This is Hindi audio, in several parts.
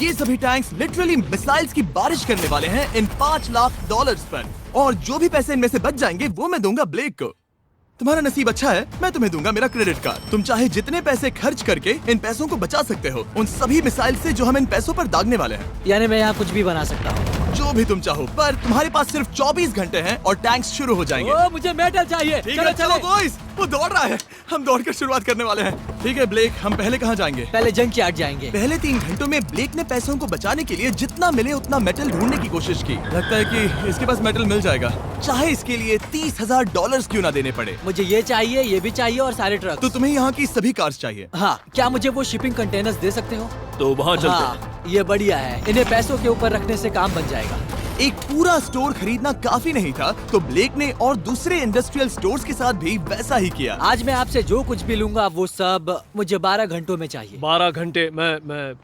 ये सभी टैंक्स लिटरली मिसाइल्स की बारिश करने वाले हैं इन $5 लाख पर। और जो भी पैसे इनमें से बच जाएंगे वो मैं दूंगा ब्लेक को। तुम्हारा नसीब अच्छा है, मैं तुम्हें दूंगा मेरा क्रेडिट कार्ड। तुम चाहे जितने पैसे खर्च करके इन पैसों को बचा सकते हो, उन सभी मिसाइल से जो हम इन पैसों पर दागने वाले हैं। यानी मैं यहाँ कुछ भी बना सकता हूँ? जो भी तुम चाहो, पर तुम्हारे पास सिर्फ 24 घंटे हैं और टैंक्स शुरू हो जाएंगे। ओ, मुझे मेटल चाहिए। ठीक है, चलो बॉयज, वो दौड़ रहा है, हम दौड़कर शुरुआत करने वाले हैं। ठीक है ब्लेक, हम पहले कहाँ जाएंगे? पहले जंक यार्ड जाएंगे। पहले 3 घंटों में ब्लेक ने पैसों को बचाने के लिए जितना मिले उतना मेटल ढूंढने की कोशिश की। लगता है कि इसके पास मेटल मिल जाएगा, चाहे इसके लिए $30,000 क्यों ना देने पड़े। मुझे ये चाहिए, ये भी चाहिए और सारे ट्रक। तो तुम्हें यहाँ की सभी कार्स चाहिए? हाँ, क्या मुझे वो शिपिंग कंटेनर्स दे सकते हो? तो वहाँ चलते हैं। हाँ, ये बढ़िया है, इन्हें पैसों के ऊपर रखने से काम बन जाएगा। एक पूरा स्टोर खरीदना काफी नहीं था, तो ब्लेक ने और दूसरे इंडस्ट्रियल स्टोर्स के साथ भी वैसा ही किया। आज मैं आपसे जो कुछ भी लूंगा वो सब मुझे 12 घंटों में चाहिए। 12 घंटे मैं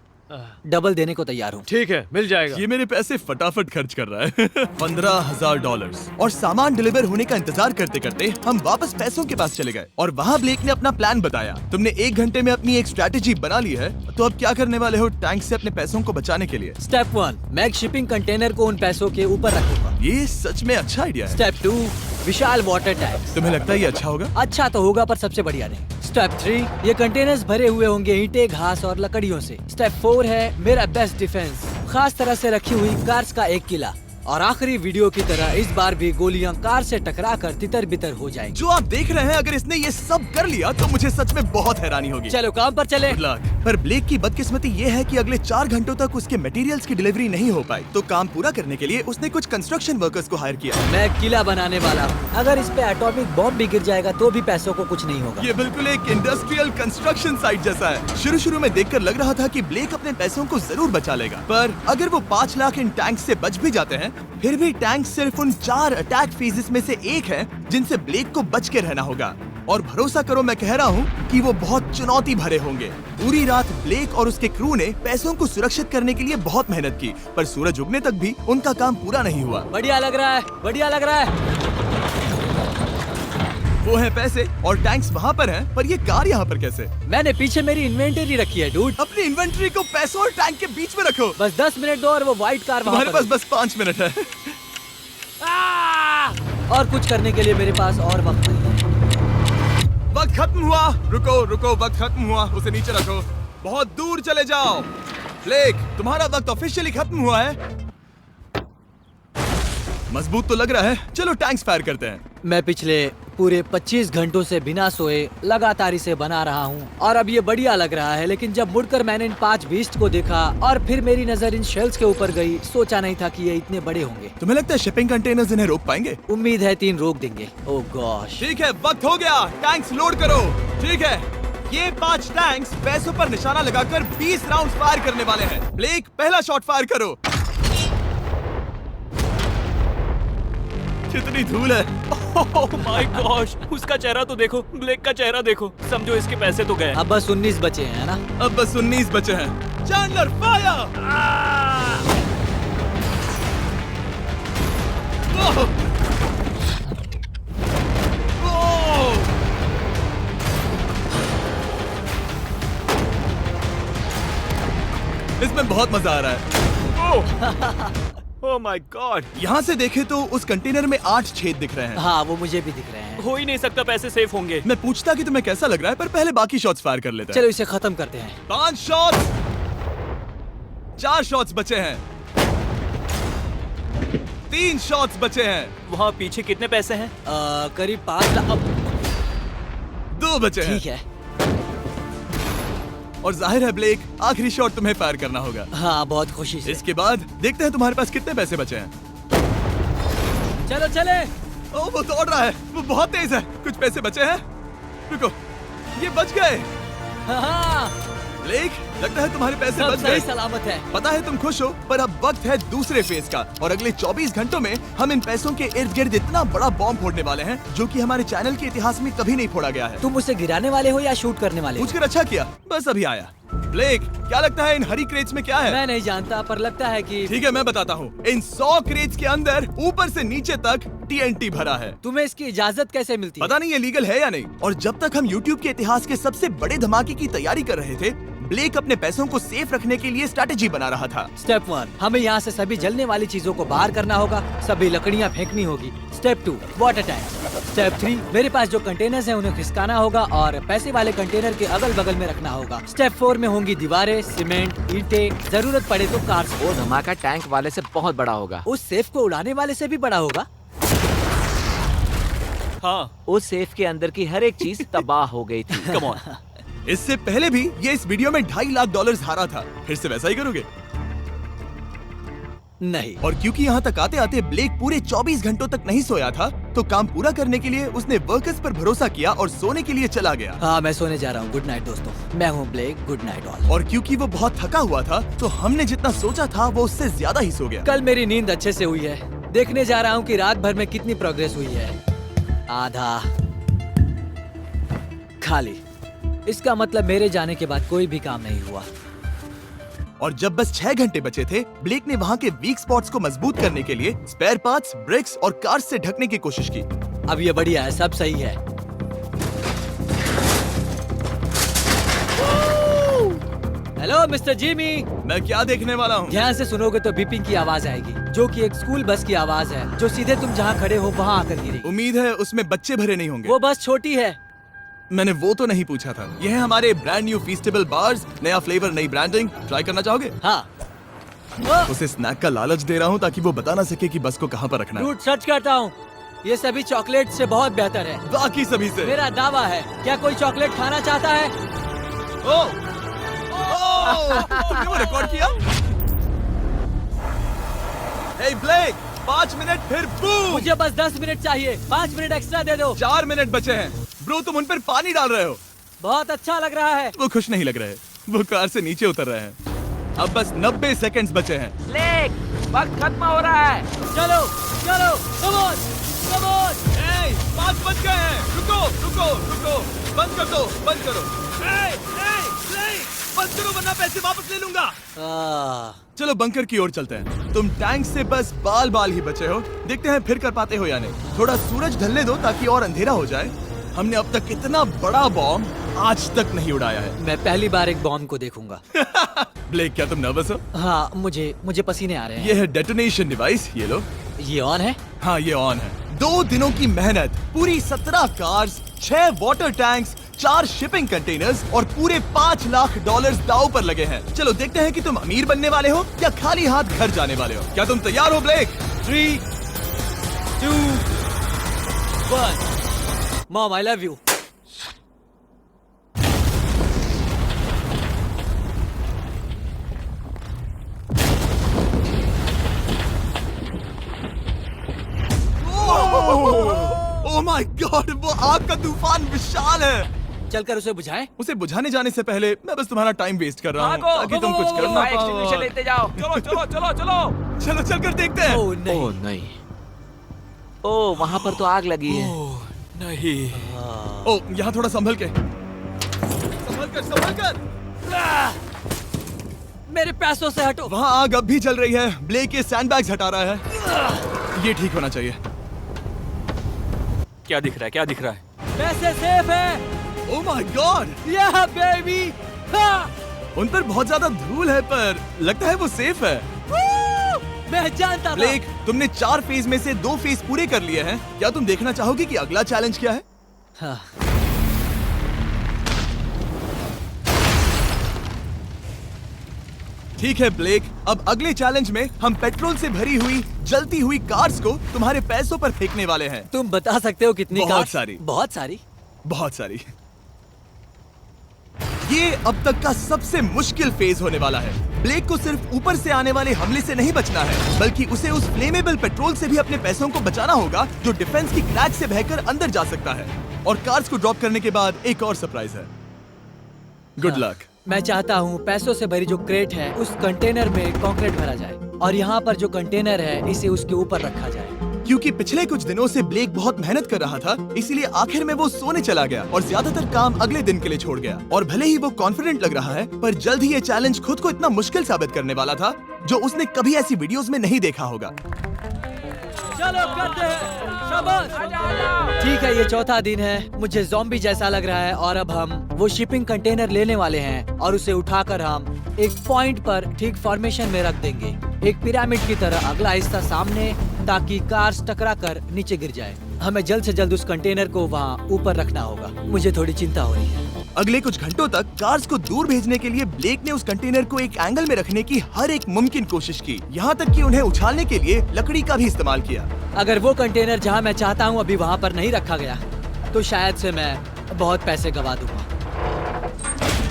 डबल देने को तैयार हूँ। ठीक है, मिल जाएगा। ये मेरे पैसे फटाफट खर्च कर रहा है। $15,000। और सामान डिलीवर होने का इंतजार करते करते हम वापस पैसों के पास चले गए और वहाँ ब्लेक ने अपना प्लान बताया। तुमने 1 घंटे में अपनी एक स्ट्रैटेजी बना ली है, तो अब क्या करने वाले हो टैंक से अपने पैसों को बचाने के लिए? स्टेप 1, मैं एक शिपिंग कंटेनर को उन पैसों के ऊपर रखूंगा। ये सच में अच्छा आइडिया है। स्टेप 2, विशाल वाटर टैंक। तुम्हें लगता है ये अच्छा होगा? अच्छा तो होगा, पर सबसे बढ़िया नहीं। स्टेप 3, ये कंटेनर्स भरे हुए होंगे ईंटें, घास और लकड़ियों से। स्टेप 4 है मेरा बेस्ट डिफेंस, खास तरह से रखी हुई कार्स का एक किला। और आखिरी वीडियो की तरह इस बार भी गोलियां कार से टकराकर तितर बितर हो जाएंगी। जो आप देख रहे हैं, अगर इसने ये सब कर लिया तो मुझे सच में बहुत हैरानी होगी। चलो काम पर चले। Good luck। पर ब्लेक की बदकिस्मती ये है कि अगले 4 घंटों तक उसके मटेरियल्स की डिलीवरी नहीं हो पाई, तो काम पूरा करने के लिए उसने कुछ कंस्ट्रक्शन वर्कर्स को हायर किया। मैं किला बनाने वाला हूँ, अगर इस पे एटॉमिक बॉम्ब भी गिर जाएगा तो भी पैसों को कुछ नहीं होगा। ये बिल्कुल एक इंडस्ट्रियल कंस्ट्रक्शन साइट जैसा है। शुरू में देखकर लग रहा था कि ब्लेक अपने पैसों को जरूर बचा लेगा, पर अगर वो 5 लाख इन टैंक से बच भी जाते हैं, फिर भी टैंक सिर्फ उन 4 अटैक फेजेस में से एक है जिनसे ब्लेक को बच के रहना होगा। और भरोसा करो, मैं कह रहा हूँ कि वो बहुत चुनौती भरे होंगे। पूरी रात ब्लेक और उसके क्रू ने पैसों को सुरक्षित करने के लिए बहुत मेहनत की, पर सूरज उगने तक भी उनका काम पूरा नहीं हुआ। बढ़िया लग रहा है, बढ़िया लग रहा है। वो है पैसे और टैंक्स वहाँ पर हैं, पर ये कार यहाँ पर कैसे? मैंने पीछे मेरी इन्वेंटरी रखी है डूड। अपनी इन्वेंटरी को पैसों और टैंक के बीच में रखो। बस 10 मिनट दो और वो व्हाइट कार वहाँ तुम्हारे पर पास बस 5 मिनट है। और कुछ करने के लिए मेरे पास और वक्त नहीं है। वक्त खत्म हुआ। रुको, वक्त खत्म हुआ, उसे नीचे रखो। बहुत दूर चले जाओ। ब्लेक, तुम्हारा वक्त ऑफिशियली खत्म हुआ है। मजबूत तो लग रहा है, चलो टैंक्स फायर करते हैं। मैं पिछले पूरे 25 घंटों से बिना सोए लगातार इसे बना रहा हूँ और अब ये बढ़िया लग रहा है, लेकिन जब मुड़कर मैंने इन 5 बीस्ट को देखा और फिर मेरी नजर इन शेल्स के ऊपर गई, सोचा नहीं था कि ये इतने बड़े होंगे। तुम्हें लगता है शिपिंग कंटेनर्स इन्हें रोक पाएंगे? उम्मीद है 3 रोक देंगे। ओह गॉश। ठीक है, वक्त हो गया, टैंक्स लोड करो। ठीक है, ये 5 टैंक्स पैसों पर निशाना लगाकर 20 राउंड फायर करने वाले हैं। ब्लेक, पहला शॉट फायर करो। कितनी धूल है। ओह माय गॉश, उसका चेहरा तो देखो, ब्लेक का चेहरा देखो। समझो इसके पैसे तो गए। अब बस 19 बचे हैं ना? अब बस 19 बचे हैं। Chandler fire. इसमें बहुत मजा आ रहा है। ओह माय गॉड। यहाँ से देखे तो उस कंटेनर में 8 छेद दिख रहे हैं। हाँ, वो मुझे भी दिख रहे हैं। हो ही नहीं सकता, पैसे सेफ होंगे। मैं पूछता कि तुम्हें कैसा लग रहा है, पर पहले बाकी शॉट्स फायर कर लेते हैं। चलो इसे खत्म करते हैं। 5 शॉट्स, 4 शॉट्स बचे हैं, 3 शॉट्स बचे हैं। वहाँ पीछे कितने पैसे हैं? करीब 5 लाख। 2 बचे हैं। ठीक है। और जाहिर है ब्लेक, आखिरी शॉट तुम्हें फायर करना होगा। हाँ, बहुत खुशी से। इसके बाद देखते हैं तुम्हारे पास कितने पैसे बचे हैं। चलो चले। ओह, वो दौड़ रहा है, वो बहुत तेज है। कुछ पैसे बचे हैं। रुको, ये बच गए। हाँ, ब्लेक, लगता है तुम्हारे पैसे सब बच सही गए। सलामत है। पता है तुम खुश हो, पर अब वक्त है दूसरे फेज का और अगले 24 घंटों में हम इन पैसों के इर्द गिर्द इतना बड़ा बॉम्ब फोड़ने वाले हैं जो कि हमारे चैनल के इतिहास में कभी नहीं फोड़ा गया है। तुम उसे गिराने वाले हो या शूट करने वाले हो? पूछकर अच्छा किया, बस अभी आया। ब्लेक, क्या लगता है इन हरी क्रेट्स में क्या है? मैं नहीं जानता, पर लगता है कि ठीक है, मैं बताता हूँ। इन 100 क्रेट्स के अंदर ऊपर से नीचे तक TNT भरा है। तुम्हें इसकी इजाजत कैसे मिलती है? पता नहीं ये लीगल है या नहीं। और जब तक हम YouTube के इतिहास के सबसे बड़े धमाके की तैयारी कर रहे थे, ब्लेक अपने पैसों को सेफ रखने के लिए स्ट्रेटेजी बना रहा था। स्टेप 1, हमें यहाँ से सभी जलने वाली चीजों को बाहर करना होगा, सभी लकड़ियाँ फेंकनी होगी। Step 2, water tank. स्टेप 3, मेरे पास जो कंटेनर्स हैं उन्हें खिसकाना होगा और पैसे वाले कंटेनर के अगल बगल में रखना होगा। स्टेप 4 में होंगी दीवारें, सीमेंट, ईंटें, जरूरत पड़े तो कार्स। वो धमाका टैंक वाले से बहुत बड़ा होगा। उस सेफ को उड़ाने वाले से भी बड़ा होगा। हाँ, उस सेफ के अंदर की हर एक चीज तबाह हो गई थी। Come on. इससे पहले भी ये इस वीडियो में $2.5 लाख हारा था। फिर से वैसा ही करोगे? नहीं। और क्योंकि यहाँ तक आते आते ब्लेक पूरे 24 घंटों तक नहीं सोया था, तो काम पूरा करने के लिए उसने वर्कर्स पर भरोसा किया और सोने के लिए चला गया। हाँ, मैं सोने जा रहा हूँ। गुड नाइट दोस्तों, मैं हूँ ब्लेक। Good night all. और क्योंकि वो बहुत थका हुआ था, तो हमने जितना सोचा था वो उससे ज्यादा ही सो गया। कल मेरी नींद अच्छे से हुई है। देखने जा रहा हूँ कि रात भर में कितनी प्रोग्रेस हुई है। आधा खाली। इसका मतलब मेरे जाने के बाद कोई भी काम नहीं हुआ। और जब बस 6 घंटे बचे थे, ब्लेक ने वहाँ के वीक स्पॉट्स को मजबूत करने के लिए स्पेयर पार्ट्स, ब्रिक्स और कार्स से ढकने की कोशिश की। अब ये बढ़िया है, सब सही है। Hello mister Jimmy. मैं क्या देखने वाला हूँ? ध्यान से सुनोगे तो बीपिंग की आवाज आएगी, जो कि एक स्कूल बस की आवाज है, जो सीधे तुम जहाँ खड़े हो वहाँ आकर गिरेगी। उम्मीद है उसमें बच्चे भरे नहीं होंगे। वो बस छोटी है। मैंने वो तो नहीं पूछा था। यह है हमारे ब्रांड न्यू फीस्टेबल बार्स, नया फ्लेवर, नई ब्रांडिंग। ट्राई करना चाहोगे? हाँ। उसे स्नैक का लालच दे रहा हूँ ताकि वो बता ना सके कि बस को कहाँ पर रखना है। झूठ सच कहता हूँ, ये सभी चॉकलेट से बहुत बेहतर है। बाकी सभी से। मेरा दावा है। क्या कोई चॉकलेट खाना चाहता है? तुमने वो रिकॉर्ड किया? Hey ब्लेक, 5 मिनट फिर बूम। मुझे बस 10 मिनट चाहिए। 5 मिनट एक्स्ट्रा दे दो। 4 मिनट बचे हैं। ब्रो, तुम उन पर पानी डाल रहे हो। बहुत अच्छा लग रहा है। वो खुश नहीं लग रहे। वो कार से नीचे उतर रहे हैं। अब बस 90 सेकंड्स बचे हैं। ब्लेक, वक्त खत्म हो रहा है। चलो चलो, कम ऑन कम ऑन। 5 बज गए हैं। रुको रुको रुको, बंद कर दो, बंद करो। ब्लेक, बंद करो वरना पैसे वापस ले लूंगा। चलो बंकर की ओर चलते हैं। तुम टैंक से बस बाल बाल ही बचे हो। देखते हैं फिर कर पाते हो या नहीं। थोड़ा सूरज ढलने दो ताकि और अंधेरा हो जाए। हमने अब तक इतना बड़ा बॉम्ब आज तक नहीं उड़ाया है। मैं पहली बार एक बॉम्ब को देखूंगा। ब्लेक, क्या तुम नर्वस हो? हाँ, मुझे पसीने आ रहे हैं। ये है डेटोनेशन डिवाइस, ये लो। ये ऑन है? हाँ, ये ऑन है। 2 दिनों की मेहनत, पूरी 17 cars, 6 water tanks, 4 shipping containers और पूरे $5 लाख दांव पर लगे हैं। चलो देखते हैं कि तुम अमीर बनने वाले हो या खाली हाथ घर जाने वाले हो। क्या तुम तैयार हो Blake? 3, 2, 1। Mom, I love you. Oh my god, वो आग का तूफान विशाल है। चलकर उसे बुझाएं। उसे बुझाने जाने से पहले मैं बस तुम्हारा टाइम वेस्ट कर रहा हूँ भागो, ताकि तुम कुछ कर ना फायर एक्सटिंग्विशर पाओ। लेते जाओ। चलो चलो चलो चलो। चलो चलकर देखते हैं। ओह नहीं। ओह नहीं। ओह, वहाँ पर तो आग लगी है। ओह, नहीं। ओह, यहाँ थोड़ा संभल के। संभल कर। मेरे पैसों से हटो। वहाँ आग अब भी जल रही है। ब्लेक ये सैंडबैग्स हटा रहा है। ये ठीक होना चाहिए। क्या दिख रहा है? क्या दिख रहा है? पैसे सेफ है। ओह माय गॉड, या बेबी। उन पर बहुत ज्यादा धूल है पर लगता है वो सेफ है। मैं जानता था। ब्लेक, तुमने 4 फेज में से 2 फेज पूरे कर लिए हैं। क्या तुम देखना चाहोगे कि अगला चैलेंज क्या है? हाँ। ठीक है ब्लेक, अब अगले चैलेंज में हम पेट्रोल से भरी हुई जलती हुई कार्स को तुम्हारे पैसों पर फेंकने वाले हैं। तुम बता सकते हो कितनी बहुत कार? सारी। बहुत सारी। बहुत सारी। ये अब तक का सबसे मुश्किल फेज होने वाला है। ब्लेक को सिर्फ ऊपर से आने वाले हमले से नहीं बचना है, बल्कि उसे उस फ्लेमेबल पेट्रोल से भी अपने पैसों को बचाना होगा जो डिफेंस की क्रैक से बहकर अंदर जा सकता है। और कार्स को ड्रॉप करने के बाद एक और सरप्राइज है। Good luck. मैं चाहता हूँ पैसों से भरी जो क्रेट है उस कंटेनर में कंक्रीट भरा जाए और यहाँ पर जो कंटेनर है इसे उसके ऊपर रखा जाए। क्योंकि पिछले कुछ दिनों से ब्लेक बहुत मेहनत कर रहा था, इसीलिए आखिर में वो सोने चला गया और ज्यादातर काम अगले दिन के लिए छोड़ गया। और भले ही वो कॉन्फिडेंट लग रहा है, पर जल्द ही ये चैलेंज खुद को इतना मुश्किल साबित करने वाला था जो उसने कभी ऐसी वीडियोस में नहीं देखा होगा। चलो करते हैं, शाबाश। ठीक है, ये चौथा दिन है। मुझे ज़ॉम्बी जैसा लग रहा है और अब हम वो शिपिंग कंटेनर लेने वाले हैं और उसे उठाकर हम एक पॉइंट पर ठीक फॉर्मेशन में रख देंगे, एक पिरामिड की तरह। अगला हिस्सा सामने, ताकि कार्स टकरा कर नीचे गिर जाए। हमें जल्द से जल्द उस कंटेनर को वहाँ ऊपर रखना होगा। मुझे थोड़ी चिंता हो रही है। अगले कुछ घंटों तक कार्स को दूर भेजने के लिए ब्लेक ने उस कंटेनर को एक एंगल में रखने की हर एक मुमकिन कोशिश की, यहाँ तक कि उन्हें उछालने के लिए लकड़ी का भी इस्तेमाल किया। अगर वो कंटेनर जहाँ मैं चाहता हूँ अभी वहाँ पर नहीं रखा गया, तो शायद से मैं बहुत पैसे गवा दूंगा।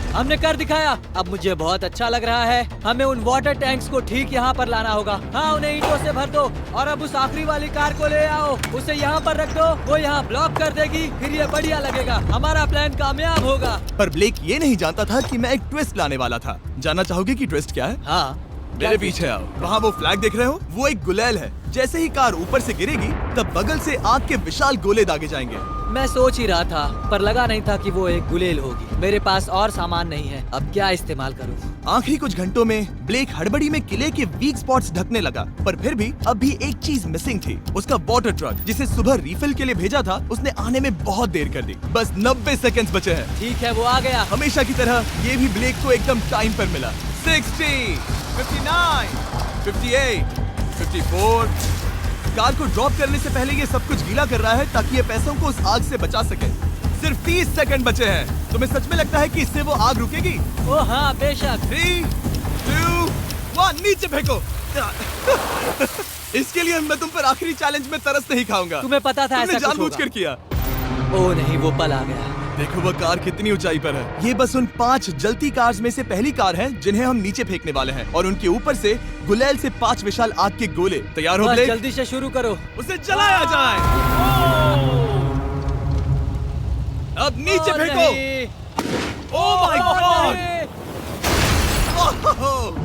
हमने कर दिखाया, अब मुझे बहुत अच्छा लग रहा है। हमें उन वाटर टैंक्स को ठीक यहाँ पर लाना होगा। हाँ, उन्हें ईंटों से भर दो और अब उस आखिरी वाली कार को ले आओ, उसे यहाँ पर रख दो। वो यहाँ ब्लॉक कर देगी, फिर ये बढ़िया लगेगा। हमारा प्लान कामयाब होगा। पर ब्लेक ये नहीं जानता था कि मैं एक ट्विस्ट लाने वाला था। जानना चाहोगे कि ट्विस्ट क्या है? हाँ, मेरे पीछे आओ। वहाँ वो फ्लैग देख रहे हो? वो एक गुलेल है। जैसे ही कार ऊपर से गिरेगी, तब बगल से आग के विशाल गोले दागे जाएंगे। मैं सोच ही रहा था, पर लगा नहीं था कि वो एक गुलेल होगी। मेरे पास और सामान नहीं है, अब क्या इस्तेमाल करूं? आखिरी कुछ घंटों में ब्लेक हड़बड़ी में किले के वीक स्पॉट्स ढकने लगा, पर फिर भी अब भी एक चीज मिसिंग थी। उसका वाटर ट्रक, जिसे सुबह रिफिल के लिए भेजा था, उसने आने में बहुत देर कर दी। बस 90 सेकंड्स बचे हैं। ठीक है, वो आ गया। हमेशा की तरह ये भी ब्लेक को एकदम टाइम पर मिला। 60, 59, 58, 54। कार को ड्रॉप करने से पहले ये सब कुछ गीला कर रहा है ताकि ये पैसों को उस आग से बचा सके। सिर्फ 30 सेकंड बचे हैं। तुम्हें सच में लगता है कि इससे वो आग रुकेगी? ओ हाँ, बेशक। 3, 2, 1, नीचे फेंको। इसके लिए मैं तुम पर आखिरी चैलेंज में तरस नहीं खाऊंगा। तुम्हें पता था तुमने ऐसा कुछ जानबूझकर होगा। किया। ओ नहीं, वो पल आ गया। देखो वो कार कितनी ऊंचाई पर है। ये बस उन 5 जलती कार्स में से पहली कार है जिन्हें हम नीचे फेंकने वाले हैं, और उनके ऊपर से गुलेल से 5 विशाल आग के गोले। तैयार हो बस ब्लेक? जल्दी से शुरू करो। उसे चलाया जाए। अब नीचे ओ फेंको। नहीं। ओह माय गॉड!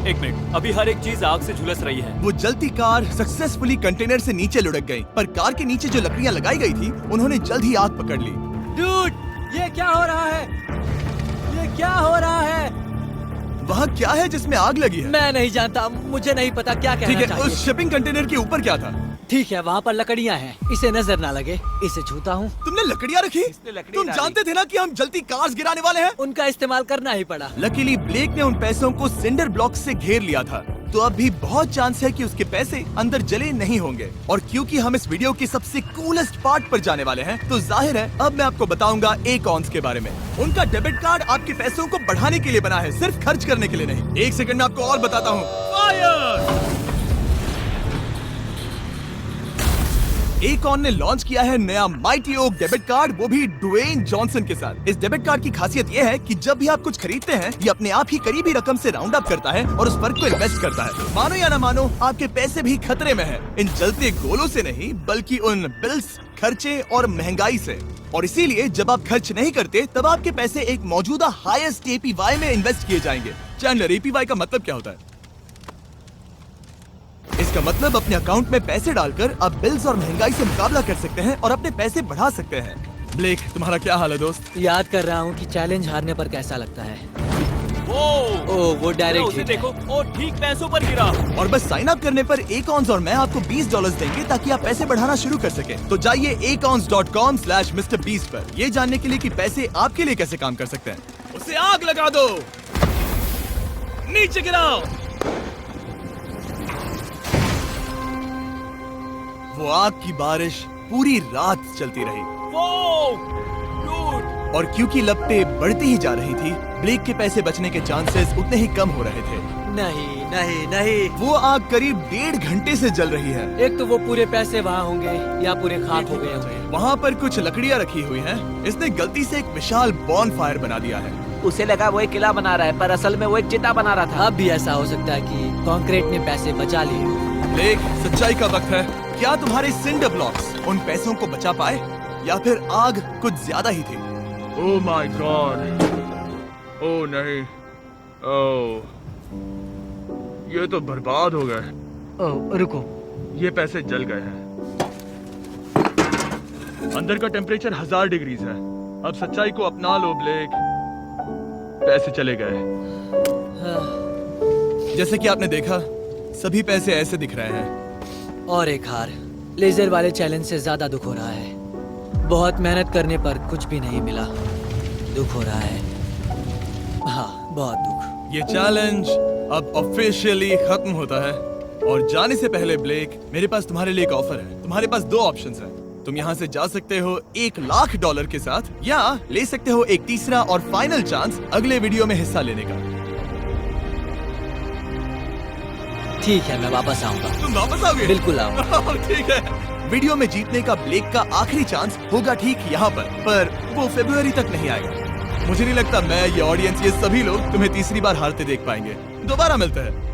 एक मिनट, अभी हर एक चीज आग से झुलस रही है। वो जलती कार सक्सेसफुली कंटेनर से नीचे लुढ़क गई, पर कार के नीचे जो लकड़ियां लगाई गई थी, उन्होंने जल्द ही आग पकड़ ली। डूड, ये क्या हो रहा है? ये क्या हो रहा है? वहाँ क्या है जिसमें आग लगी है? मैं नहीं जानता, मुझे नहीं पता क्या ठीक कहना है, चाहिए। उस शिपिंग कंटेनर के ऊपर क्या था? ठीक है, वहाँ पर लकड़ियाँ हैं। इसे नजर ना लगे, इसे छूता हूँ। तुमने लकड़ियाँ रखी? लकड़ी तुम डाली। जानते थे ना कि हम जलती कार्स गिराने वाले हैं? उनका इस्तेमाल करना ही पड़ा। लकीली ब्लेक ने उन पैसों को सिंडर ब्लॉक से घेर लिया था, तो अब भी बहुत चांस है कि उसके पैसे अंदर जले नहीं होंगे। और क्योंकि हम इस वीडियो के सबसे कूलेस्ट पार्ट पर जाने वाले हैं, तो जाहिर है अब मैं आपको बताऊंगा एकॉन्स के बारे में। उनका डेबिट कार्ड आपके पैसों को बढ़ाने के लिए बना है, सिर्फ खर्च करने के लिए नहीं। एक सेकंड में आपको और बताता हूँ। फायर! एकॉन ने लॉन्च किया है नया माइटी ओक डेबिट कार्ड, वो भी ड्वेन जॉनसन के साथ। इस डेबिट कार्ड की खासियत ये है कि जब भी आप कुछ खरीदते हैं, ये अपने आप ही करीबी रकम से राउंड अप करता है और उस फर्क को इन्वेस्ट करता है। मानो या ना मानो, आपके पैसे भी खतरे में हैं। इन जलते गोलों से नहीं, बल्कि उन बिल्स, खर्चे और महंगाई से। और इसीलिए जब आप खर्च नहीं करते, तब आपके पैसे एक मौजूदा हाईएस्ट APY में इन्वेस्ट किए जाएंगे। चैंडलर, APY का मतलब क्या होता है? इसका मतलब अपने अकाउंट में पैसे डालकर आप बिल्स और महंगाई से मुकाबला कर सकते हैं और अपने पैसे बढ़ा सकते हैं। ब्लेक, तुम्हारा क्या हाल है दोस्त? याद कर रहा हूँ कि चैलेंज हारने पर कैसा लगता है। वो चलो डायरेक्ट उसे देखो, ओ ठीक पैसों पर गिरा। और बस साइन अप करने पर एकॉन्स और मैं आपको $20 देंगे ताकि आप पैसे बढ़ाना शुरू कर सके। तो जाइए acons.com/MrBeast पर, ये जानने के लिए कि पैसे आपके लिए कैसे काम कर सकते हैं। उसे आग लगा दो, नीचे गिराओ। वो आग की बारिश पूरी रात चलती रही, और क्योंकि लपटें बढ़ती ही जा रही थी, ब्लेक के पैसे बचने के चांसेस उतने ही कम हो रहे थे। नहीं नहीं नहीं, वो आग करीब 1.5 घंटे से जल रही है। एक तो वो पूरे पैसे वहाँ होंगे या पूरे खाक हो गए होंगे। वहाँ पर कुछ लकड़ियाँ रखी हुई हैं। इसने गलती से एक विशाल बॉनफायर बना दिया है। उसे लगा वो एक किला बना रहा है, पर असल में वो एक चिता बना रहा था। अब भी ऐसा हो सकता है कि कंक्रीट ने पैसे बचा लिए। ब्लेक, सच्चाई का वक्त है। क्या तुम्हारे सिंडर ब्लॉक्स उन पैसों को बचा पाए, या फिर आग कुछ ज्यादा ही थी? ओह माय गॉड, ओह नहीं, ओह ये तो बर्बाद हो गए। ओह रुको, ये पैसे जल गए हैं। अंदर का टेम्परेचर 1000 डिग्री है। अब सच्चाई को अपना लो ब्लेक, पैसे चले गए। जैसे कि आपने देखा, सभी पैसे ऐसे दिख रहे हैं। और एक हार। लेजर वाले चैलेंज से ज्यादा दुख हो रहा है। बहुत मेहनत करने पर कुछ भी नहीं मिला। दुख हो रहा है, हाँ बहुत दुख। ये चैलेंज अब ऑफिशियली खत्म होता है और जाने से पहले ब्लेक, मेरे पास तुम्हारे लिए एक ऑफर है। तुम्हारे पास दो ऑप्शंस हैं। तुम यहाँ से जा सकते हो $1,00,000 के साथ, या ले सकते हो एक तीसरा और फाइनल चांस अगले वीडियो में हिस्सा लेने का। ठीक है, मैं वापस आऊंगा। तुम वापस आओगे? बिल्कुल आऊंगा। ठीक है। वीडियो में जीतने का ब्लेक का आखिरी चांस होगा ठीक यहाँ पर वो फरवरी तक नहीं आएगा। मुझे नहीं लगता मैं, ये ऑडियंस, ये सभी लोग तुम्हें तीसरी बार हारते देख पाएंगे। दोबारा मिलते हैं।